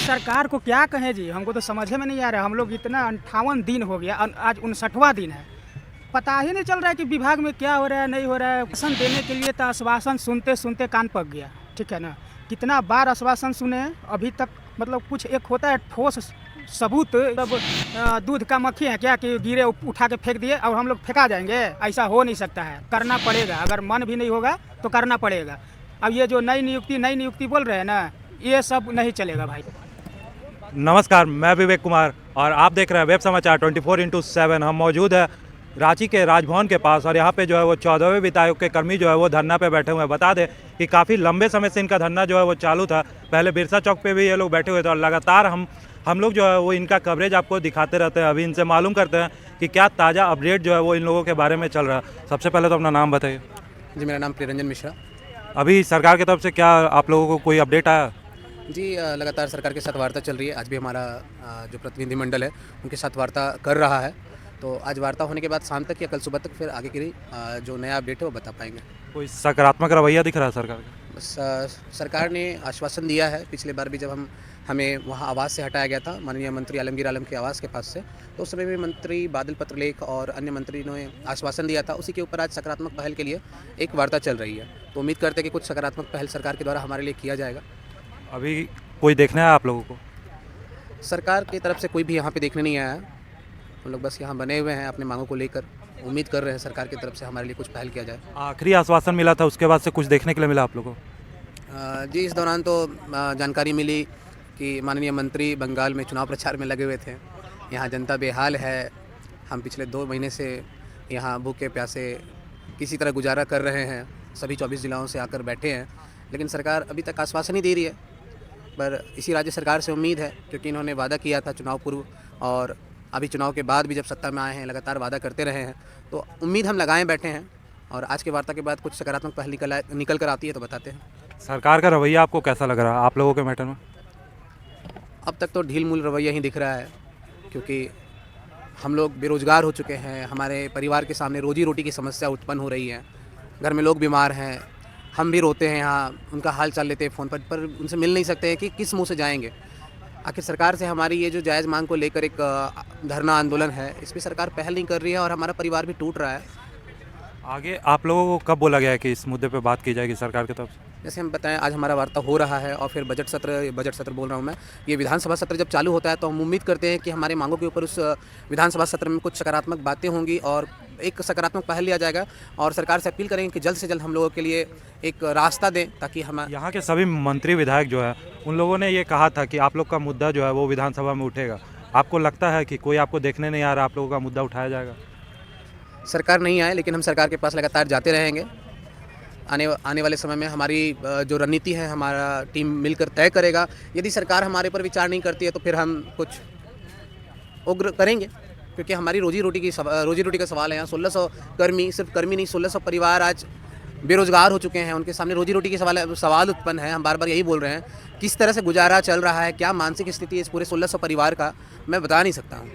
सरकार को क्या कहें जी, हमको तो समझ में नहीं आ रहा है। हम लोग इतना 58 दिन हो गया, आज 59वां दिन है, पता ही नहीं चल रहा है कि विभाग में क्या हो रहा है नहीं हो रहा है। आश्वासन देने के लिए तो आश्वासन सुनते सुनते कान पक गया, ठीक है ना। कितना बार आश्वासन सुने हैं, अभी तक मतलब कुछ एक होता है ठोस सबूत। मतलब दूध का मक्खी है क्या कि गिरे उठा के फेंक दिए और हम लोग फेंका जाएंगे? ऐसा हो नहीं सकता है, करना पड़ेगा। अगर मन भी नहीं होगा तो करना पड़ेगा। अब ये जो नई नियुक्ति बोल रहे हैं ना, ये सब नहीं चलेगा भाई। नमस्कार, मैं विवेक कुमार और आप देख रहे हैं वेब समाचार 24/7। हम मौजूद है रांची के राजभवन के पास और यहाँ पे जो है वो 14वें वित्त आयोग के कर्मी जो है वो धरना पे बैठे हुए हैं। बता दें कि काफ़ी लंबे समय से इनका धरना जो है वो चालू था। पहले बिरसा चौक पे भी ये लोग बैठे हुए थे और लगातार हम लोग जो है वो इनका कवरेज आपको दिखाते रहते हैं। अभी इनसे मालूम करते हैं कि क्या ताज़ा अपडेट जो है वो इन लोगों के बारे में चल रहा है। सबसे पहले तो अपना नाम बताइए। जी, मेरा नाम प्रियरंजन मिश्रा। अभी सरकार की तरफ से क्या आप लोगों को कोई अपडेट आया? जी, लगातार सरकार के साथ वार्ता चल रही है। आज भी हमारा जो प्रतिनिधिमंडल है उनके साथ वार्ता कर रहा है। तो आज वार्ता होने के बाद शाम तक या कल सुबह तक फिर आगे की जो नया अपडेट है वो बता पाएंगे। कोई सकारात्मक रवैया दिख रहा है सरकार का? बस सरकार ने आश्वासन दिया है। पिछले बार भी जब हमें वहाँ आवास से हटाया गया था, माननीय मंत्री आलमगीर आलम के आवास के पास से, तो उस समय भी मंत्री बादल पत्रलेख और अन्य मंत्री ने आश्वासन दिया था। उसी के ऊपर आज सकारात्मक पहल के लिए एक वार्ता चल रही है। तो उम्मीद करते हैं कि कुछ सकारात्मक पहल सरकार के द्वारा हमारे लिए किया जाएगा। अभी कोई देखना है आप लोगों को? सरकार की तरफ से कोई भी यहाँ पे देखने नहीं आया है। हम लोग बस यहाँ बने हुए हैं अपने मांगों को लेकर। उम्मीद कर रहे हैं सरकार की तरफ से हमारे लिए कुछ पहल किया जाए। आखिरी आश्वासन मिला था, उसके बाद से कुछ देखने के लिए मिला आप लोगों को? जी, इस दौरान तो जानकारी मिली कि माननीय मंत्री बंगाल में चुनाव प्रचार में लगे हुए थे। यहाँ जनता बेहाल है। हम पिछले 2 महीने से यहाँ भूखे प्यासे किसी तरह गुजारा कर रहे हैं। सभी 24 जिलों से आकर बैठे हैं, लेकिन सरकार अभी तक आश्वासन ही दे रही है। पर इसी राज्य सरकार से उम्मीद है, क्योंकि इन्होंने वादा किया था चुनाव पूर्व और अभी चुनाव के बाद भी जब सत्ता में आए हैं लगातार वादा करते रहे हैं। तो उम्मीद हम लगाए बैठे हैं और आज के वार्ता के बाद कुछ सकारात्मक पहल निकल कर आती है तो बताते हैं। सरकार का रवैया आपको कैसा लग रहा है आप लोगों के मैटर में? अब तक तो ढील मूल रवैया ही दिख रहा है, क्योंकि हम लोग बेरोजगार हो चुके हैं। हमारे परिवार के सामने रोजी रोटी की समस्या उत्पन्न हो रही है। घर में लोग बीमार हैं, हम भी रोते हैं, यहाँ उनका हाल चाल लेते हैं फ़ोन पर उनसे मिल नहीं सकते हैं कि किस मुंह से जाएंगे। आखिर सरकार से हमारी ये जो जायज़ मांग को लेकर एक धरना आंदोलन है, इस पर सरकार पहल नहीं कर रही है और हमारा परिवार भी टूट रहा है। आगे आप लोगों को कब बोला गया है कि इस मुद्दे पे बात की जाएगी सरकार की तरफ से? जैसे हम बताएं, आज हमारा वार्ता हो रहा है और फिर बजट सत्र बोल रहा हूँ मैं, ये विधानसभा सत्र जब चालू होता है तो हम उम्मीद करते हैं कि हमारे मांगों के ऊपर उस विधानसभा सत्र में कुछ सकारात्मक बातें होंगी और एक सकारात्मक पहल लिया जाएगा। और सरकार से अपील करेंगे कि जल्द से जल्द हम लोगों के लिए एक रास्ता दें, ताकि हम यहाँ के सभी मंत्री विधायक जो है उन लोगों ने ये कहा था कि आप लोग का मुद्दा जो है वो विधानसभा में उठेगा। आपको लगता है कि कोई आपको देखने नहीं आ रहा, आप लोगों का मुद्दा उठाया जाएगा? सरकार नहीं आए, लेकिन हम सरकार के पास लगातार जाते रहेंगे। आने वाले समय में हमारी जो रणनीति है हमारा टीम मिलकर तय करेगा। यदि सरकार हमारे पर विचार नहीं करती है तो फिर हम कुछ उग्र करेंगे, क्योंकि हमारी रोजी रोटी का सवाल है। यहाँ 1600 कर्मी, सिर्फ कर्मी नहीं 1600 परिवार आज बेरोजगार हो चुके हैं। उनके सामने रोजी रोटी के सवाल उत्पन्न है। हम बार बार यही बोल रहे हैं, किस तरह से गुजारा चल रहा है, क्या मानसिक स्थिति है इस पूरे 1600 परिवार का, मैं बता नहीं सकता हूँ।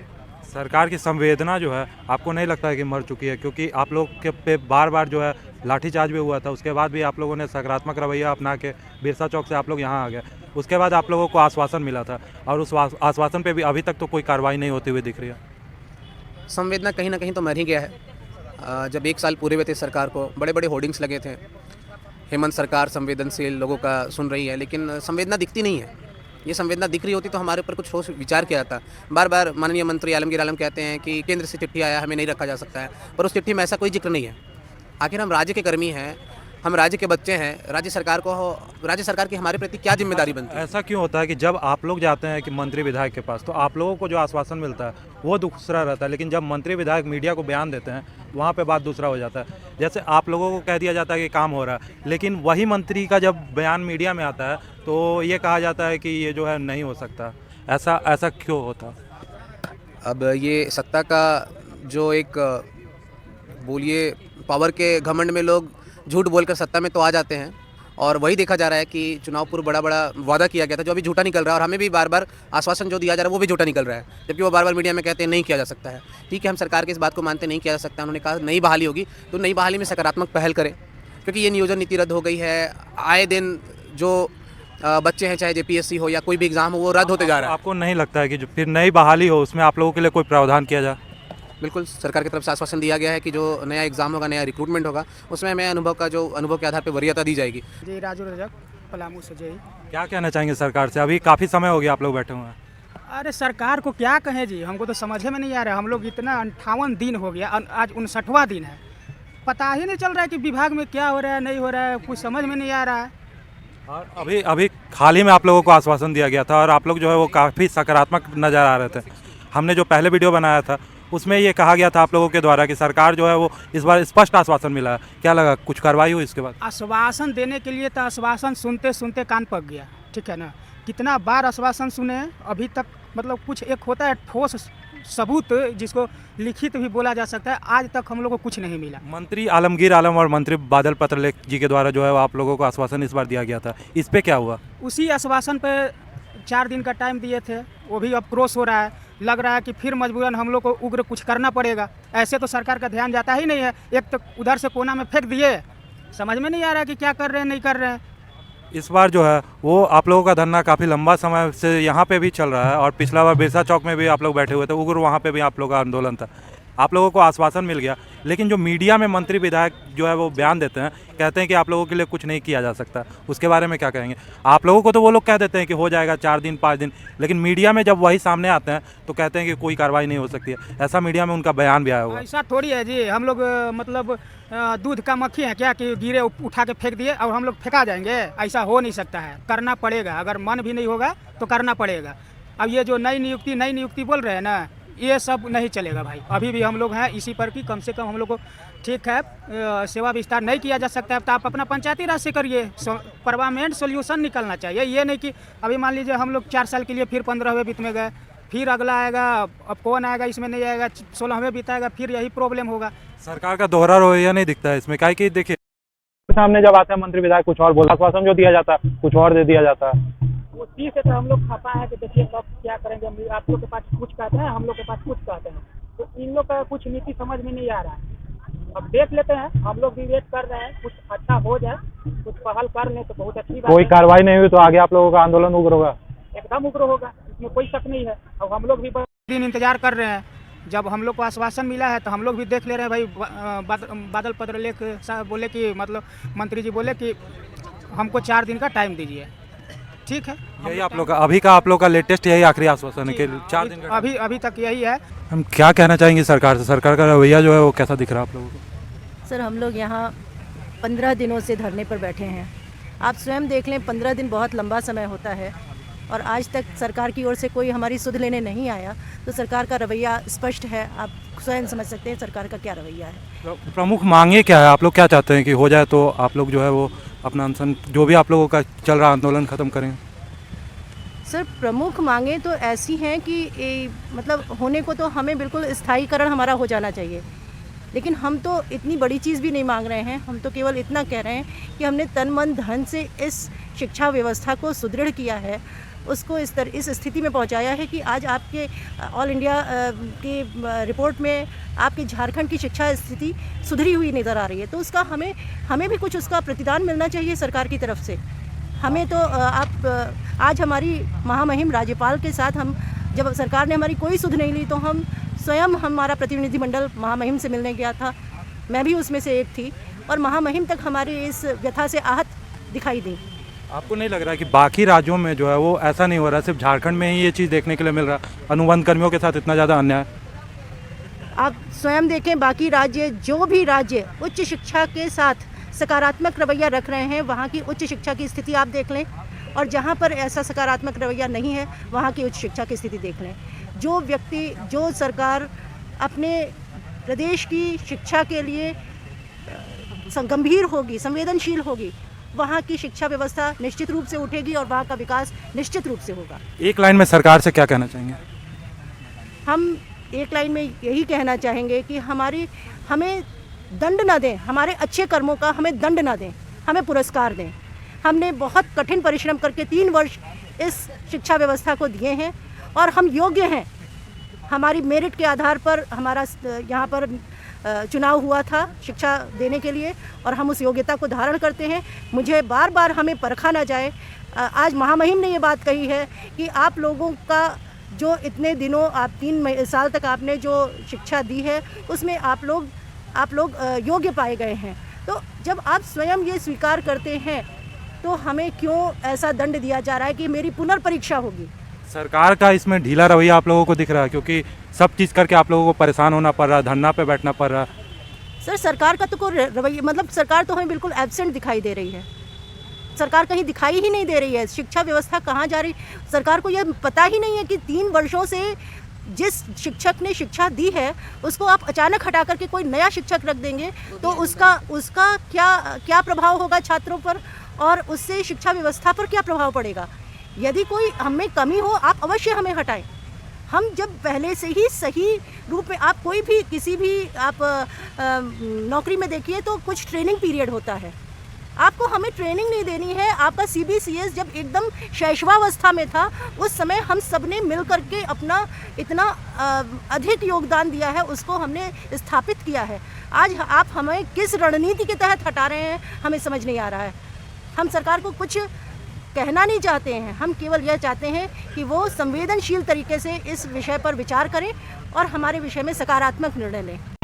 सरकार की संवेदना जो है आपको नहीं लगता है कि मर चुकी है? क्योंकि आप लोग के पे बार बार जो है लाठीचार्ज भी हुआ था, उसके बाद भी आप लोगों ने सकारात्मक रवैया अपना के बिरसा चौक से आप लोग यहाँ आ गए। उसके बाद आप लोगों को आश्वासन मिला था और उस आश्वासन पे भी अभी तक तो कोई कार्रवाई नहीं होती हुई दिख रही है। संवेदना कहीं ना कहीं तो मर ही गया है। जब 1 साल पूरे हुए थे सरकार को, बड़े बड़े होर्डिंग्स लगे थे, हेमंत सरकार संवेदनशील लोगों का सुन रही है, लेकिन संवेदना दिखती नहीं है। ये संवेदना दिख रही होती तो हमारे ऊपर कुछ ठोस विचार किया जाता। बार बार माननीय मंत्री आलमगीर आलम कहते हैं कि केंद्र से चिट्ठी आया, हमें नहीं रखा जा सकता है, पर उस चिट्ठी में ऐसा कोई जिक्र नहीं है। आखिर हम राज्य के कर्मी हैं, हम राज्य के बच्चे हैं। राज्य सरकार की हमारे प्रति क्या जिम्मेदारी बनती है? ऐसा क्यों होता है कि जब आप लोग जाते हैं कि मंत्री विधायक के पास तो आप लोगों को जो आश्वासन मिलता है वो दूसरा रहता है, लेकिन जब मंत्री विधायक मीडिया को बयान देते हैं वहाँ पे बात दूसरा हो जाता है। जैसे आप लोगों को कह दिया जाता है कि काम हो रहा है, लेकिन वही मंत्री का जब बयान मीडिया में आता है तो ये कहा जाता है कि ये जो है नहीं हो सकता। ऐसा क्यों होता? अब ये सत्ता का जो एक बोलिए पावर के घमंड में लोग झूठ बोलकर सत्ता में तो आ जाते हैं, और वही देखा जा रहा है कि चुनाव पूर्व बड़ा वादा किया गया था जो अभी झूठा निकल रहा है, और हमें भी बार बार आश्वासन जो दिया जा रहा है वो भी झूठा निकल रहा है, जबकि वो बार बार मीडिया में कहते हैं नहीं किया जा सकता है। ठीक है, हम सरकार की इस बात को मानते नहीं किया जा सकता। उन्होंने कहा नई बहाली होगी, तो नई बहाली में सकारात्मक पहल करें, क्योंकि ये नियोजन नीति रद्द हो गई है। आए दिन जो बच्चे हैं, चाहे JPSC हो या कोई भी एग्ज़ाम हो, वो रद्द होते जा रहा है। आपको नहीं लगता है कि जो फिर नई बहाली हो उसमें आप लोगों के लिए कोई प्रावधान किया जाए? बिल्कुल, सरकार की तरफ से आश्वासन दिया गया है कि जो नया एग्ज़ाम होगा, नया रिक्रूटमेंट होगा, उसमें हमें अनुभव के आधार पर वरीयता दी जाएगी। जी राजू रजक पलामू से जय। क्या कहना चाहेंगे सरकार से? अभी काफ़ी समय हो गया आप लोग बैठे हुए हैं। अरे सरकार को क्या कहें जी, हमको तो समझ में नहीं आ रहा है। हम लोग इतना 58 दिन हो गया, आज 59वां दिन है। पता ही नहीं चल रहा है कि विभाग में क्या हो रहा है, नहीं हो रहा है, कुछ समझ में नहीं आ रहा है। और अभी हाल ही में आप लोगों को आश्वासन दिया गया था और आप लोग जो है वो काफ़ी सकारात्मक नज़र आ रहे थे। हमने जो पहले वीडियो बनाया था उसमें ये कहा गया था आप लोगों के द्वारा कि सरकार जो है वो इस बार स्पष्ट आश्वासन मिला है। क्या लगा, कुछ कार्रवाई हुई इसके बाद? आश्वासन देने के लिए तो आश्वासन सुनते सुनते कान पक गया, ठीक है ना। कितना बार आश्वासन सुने हैं, अभी तक मतलब कुछ एक होता है ठोस सबूत जिसको लिखित भी बोला जा सकता है, आज तक हम लोग को कुछ नहीं मिला। मंत्री आलमगीर आलम और मंत्री बादल पत्रलेख जी के द्वारा जो है वो आप लोगों को आश्वासन इस बार दिया गया था, इस पे क्या हुआ? उसी आश्वासन पे 4 दिन का टाइम दिए थे, वो भी अब क्रॉस हो रहा है। लग रहा है कि फिर मजबूरन हम लोग को उग्र कुछ करना पड़ेगा। ऐसे तो सरकार का ध्यान जाता ही नहीं है, एक तो उधर से कोना में फेंक दिए, समझ में नहीं आ रहा है कि क्या कर रहे हैं नहीं कर रहे हैं। इस बार जो है वो आप लोगों का धरना काफ़ी लंबा समय से यहाँ पे भी चल रहा है और पिछला बार बिरसा चौक में भी आप लोग बैठे हुए थे, उग्र वहाँ पे भी आप लोगों का आंदोलन था। आप लोगों को आश्वासन मिल गया, लेकिन जो मीडिया में मंत्री विधायक जो है वो बयान देते हैं, कहते हैं कि आप लोगों के लिए कुछ नहीं किया जा सकता। उसके बारे में क्या कहेंगे? आप लोगों को तो वो लोग कह देते हैं कि हो जाएगा 4 दिन 5 दिन, लेकिन मीडिया में जब वही सामने आते हैं तो कहते हैं कि कोई कार्रवाई नहीं हो सकती है। ऐसा मीडिया में उनका बयान भी आया हुआ है। ऐसा थोड़ी है जी, हम लोग मतलब दूध का मक्खी है क्या कि गिरे उठा के फेंक दिए और हम लोग फेंका जाएंगे? ऐसा हो नहीं सकता है, करना पड़ेगा। अगर मन भी नहीं होगा तो करना पड़ेगा। अब ये जो नई नियुक्ति बोल रहे हैं ना, ये सब नहीं चलेगा भाई। अभी भी हम लोग हैं इसी पर कि कम से कम हम लोग को ठीक है सेवा विस्तार नहीं किया जा सकता है तो आप अपना पंचायती राज से करिए। परमानेंट सोल्यूशन निकलना चाहिए। ये नहीं कि अभी मान लीजिए हम लोग 4 साल के लिए फिर 15वें बीत में गए, फिर अगला आएगा, अब कौन आएगा इसमें नहीं आएगा, 16वें बीताएगा, फिर यही प्रॉब्लम होगा। सरकार का दोहरा रवैया नहीं दिखता है इसमें, क्या कि देखिए सामने जब आते हैं मंत्री विधायक कुछ और बोलता, आश्वासन जो दिया जाता है कुछ और दे दिया जाता है। उसी से तो हम लोग खपा है कि देखिए कब क्या करेंगे। आप लोग के पास कुछ कहते हैं, हम लोग के पास कुछ कहते हैं, तो इन लोग का कुछ नीति समझ में नहीं आ रहा है। अब देख लेते हैं, हम लोग भी वेट कर रहे हैं, कुछ अच्छा हो जाए, कुछ पहल कर लें तो बहुत अच्छी बात कोई है। कार्रवाई नहीं हुई तो आगे आप लोगों का आंदोलन उग्र होगा? एकदम उग्र होगा, इसमें कोई शक नहीं है। अब हम लोग भी दिन इंतजार कर रहे हैं। जब हम लोग को आश्वासन मिला है तो हम लोग भी देख ले रहे हैं भाई। बादल पत्रलेख साहब बोले कि मतलब मंत्री जी बोले कि हमको 4 दिन का टाइम दीजिए, ठीक है। यही आप लोग का आप लोग का लेटेस्ट यही आखिरी आश्वासन है कि 4 दिन का? अभी तक यही है। हम क्या कहना चाहेंगे सरकार से? सरकार का रवैया जो है वो कैसा दिख रहा है आप लोगों को? सर, हम लोग यहाँ 15 दिनों से धरने पर बैठे हैं। आप स्वयं देख लें, 15 दिन बहुत लंबा समय होता है और आज तक सरकार की ओर से कोई हमारी सुध लेने नहीं आया। तो सरकार का रवैया स्पष्ट है, आप स्वयं समझ सकते हैं सरकार का क्या रवैया है। प्रमुख मांगे क्या है? आप लोग क्या चाहते हैं कि हो जाए तो आप लोग जो है वो अपना अनशन जो भी आप लोगों का चल रहा आंदोलन खत्म करें? सर, प्रमुख मांगे तो ऐसी हैं कि मतलब होने को तो हमें बिल्कुल स्थायीकरण हमारा हो जाना चाहिए, लेकिन हम तो इतनी बड़ी चीज़ भी नहीं मांग रहे हैं। हम तो केवल इतना कह रहे हैं कि हमने तन मन धन से इस शिक्षा व्यवस्था को सुदृढ़ किया है, उसको इस स्थिति में पहुंचाया है कि आज आपके ऑल इंडिया की रिपोर्ट में आपके झारखंड की शिक्षा स्थिति सुधरी हुई नज़र आ रही है। तो उसका हमें भी कुछ उसका प्रतिदान मिलना चाहिए सरकार की तरफ से। हमें तो आज हमारी महामहिम राज्यपाल के साथ हम जब सरकार ने हमारी कोई सुध नहीं ली तो हम स्वयं हमारा प्रतिनिधिमंडल महामहिम से मिलने गया था। मैं भी उसमें से एक थी और महामहिम तक हमारी इस व्यथा से आहत दिखाई दी। आपको नहीं लग रहा है कि बाकी राज्यों में जो है वो ऐसा नहीं हो रहा, सिर्फ झारखंड में ही ये चीज़ देखने के लिए मिल रहा है? अनुबंध कर्मियों के साथ इतना ज़्यादा अन्याय। आप स्वयं देखें, बाकी राज्य जो भी राज्य उच्च शिक्षा के साथ सकारात्मक रवैया रख रहे हैं, वहाँ की उच्च शिक्षा की स्थिति आप देख लें, और जहाँ पर ऐसा सकारात्मक रवैया नहीं है वहाँ की उच्च शिक्षा की स्थिति देख लें। जो व्यक्ति, जो सरकार अपने प्रदेश की शिक्षा के लिए गंभीर होगी, संवेदनशील होगी, वहाँ की शिक्षा व्यवस्था निश्चित रूप से उठेगी और वहाँ का विकास निश्चित रूप से होगा। एक लाइन में सरकार से क्या कहना चाहेंगे? हम एक लाइन में यही कहना चाहेंगे कि हमें दंड ना दें, हमारे अच्छे कर्मों का हमें दंड ना दें, हमें पुरस्कार दें। हमने बहुत कठिन परिश्रम करके 3 वर्ष इस शिक्षा व्यवस्था को दिए हैं और हम योग्य हैं। हमारी मेरिट के आधार पर हमारा यहाँ पर चुनाव हुआ था शिक्षा देने के लिए और हम उस योग्यता को धारण करते हैं। मुझे बार बार हमें परखा ना जाए। आज महामहिम ने ये बात कही है कि आप लोगों का जो इतने दिनों आप 3 साल तक आपने जो शिक्षा दी है उसमें आप लोग योग्य पाए गए हैं। तो जब आप स्वयं ये स्वीकार करते हैं तो हमें क्यों ऐसा दंड दिया जा रहा है कि मेरी पुनर्परीक्षा होगी? सरकार का इसमें ढीला रवैया आप लोगों को दिख रहा है, क्योंकि सब चीज़ करके आप लोगों को परेशान होना पड़ रहा है, धरना पे बैठना पड़ रहा है। सर सरकार का तो कोई रवैया मतलब सरकार तो हमें बिल्कुल एब्सेंट दिखाई दे रही है। सरकार कहीं दिखाई ही नहीं दे रही है। शिक्षा व्यवस्था कहाँ जा रही, सरकार को यह पता ही नहीं है कि 3 वर्षों से जिस शिक्षक ने शिक्षा दी है उसको आप अचानक हटा करके कोई नया शिक्षक रख देंगे तो उसका क्या प्रभाव होगा छात्रों पर और उससे शिक्षा व्यवस्था पर क्या प्रभाव पड़ेगा। यदि कोई हमें कमी हो आप अवश्य हमें हटाएं। हम जब पहले से ही सही रूप में आप कोई भी किसी भी आप नौकरी में देखिए तो कुछ ट्रेनिंग पीरियड होता है। आपको हमें ट्रेनिंग नहीं देनी है। आपका CBCS जब एकदम शैशवावस्था में था उस समय हम सब ने मिल करके अपना इतना अधिक योगदान दिया है, उसको हमने स्थापित किया है। आज आप हमें किस रणनीति के तहत हटा रहे हैं हमें समझ नहीं आ रहा है। हम सरकार को कुछ कहना नहीं चाहते हैं, हम केवल यह चाहते हैं कि वो संवेदनशील तरीके से इस विषय पर विचार करें और हमारे विषय में सकारात्मक निर्णय लें।